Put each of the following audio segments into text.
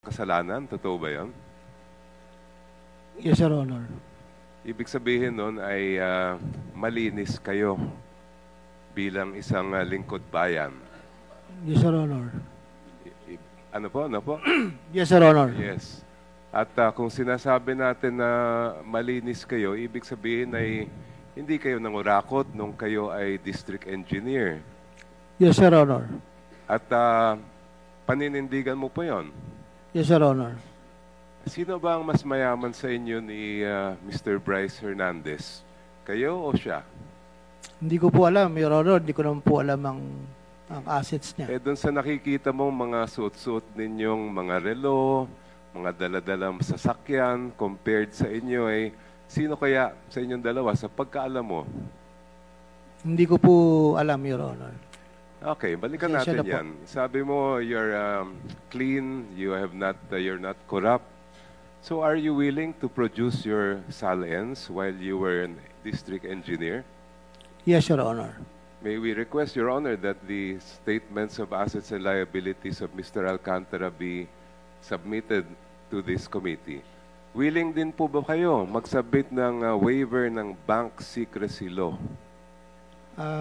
kasalanan? Totoo ba yun? Yes, Your Honor. Ibig sabihin nun ay malinis kayo bilang isang lingkod bayan. Yes, Your Honor. Ano po? Ano po? Yes, Your Honor. Yes. At kung sinasabi natin na malinis kayo, ibig sabihin ay hindi kayo nangurakot nung kayo ay district engineer. Yes, Your Honor. At paninindigan mo po yon. Yes, Your Honor. Sino ba ang mas mayaman sa inyo ni Mr. Bryce Hernandez? Kayo o siya? Hindi ko po alam, Your Honor. Hindi ko naman po alam ang assets niya. Doon sa nakikita mong mga suot-suot ninyong mga relo, mga daladalang sasakyan, compared sa inyo, sino kaya sa inyong dalawa sa pagkaalam mo? Hindi ko po alam, Your Honor. Okay, balikan Pasensya natin na po. yan. Sabi mo, you're clean, you're not corrupt. So are you willing to produce your SALENs while you were a district engineer? Yes, Your Honor. May we request, Your Honor, that the statements of assets and liabilities of Mr. Alcantara be submitted to this committee. Willing din po ba kayo mag-submit ng waiver ng bank secrecy law?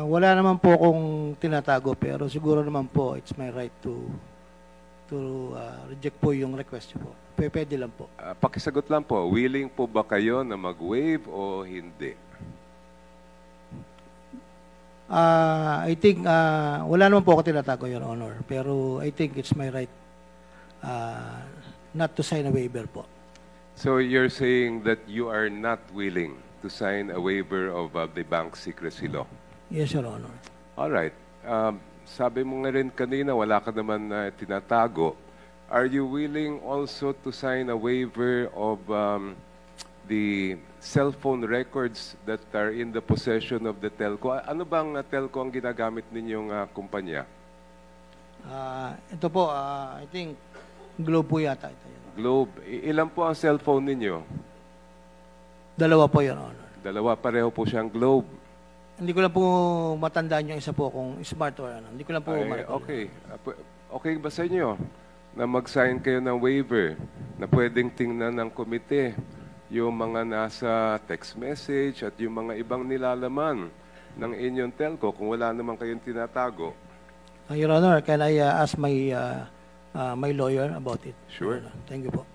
Wala naman po akong tinatago, pero siguro naman po it's my right to reject po yung request niyo po. Pwede lang po. Pakisagot lang po, willing po ba kayo na mag-waive o hindi? I think, wala naman po ako tinatago, Your Honor. Pero I think it's my right not to sign a waiver po. So you're saying that you are not willing to sign a waiver of the bank secrecy law? Yes, Your Honor. All right. Sabi mo nga rin kanina, wala ka naman tinatago. Are you willing also to sign a waiver of the cell phone records that are in the possession of the telco? Ano bang telco ang ginagamit ninyong kumpanya? Ito po, I think, Globe po yata ito. Globe. Ilan po ang cellphone ninyo? Dalawa po, Your Honor. Dalawa, pareho po siyang Globe. Hindi ko lang po matandaan yung isa po kung smart or ano. Hindi ko lang po ma-recall. Okay. Okay ba sa inyo na mag-sign kayo ng waiver na pwedeng tingnan ng komite yung mga nasa text message at yung mga ibang nilalaman ng inyong telco kung wala naman kayong tinatago? Your Honor, can I ask my lawyer about it? Sure. Thank you po.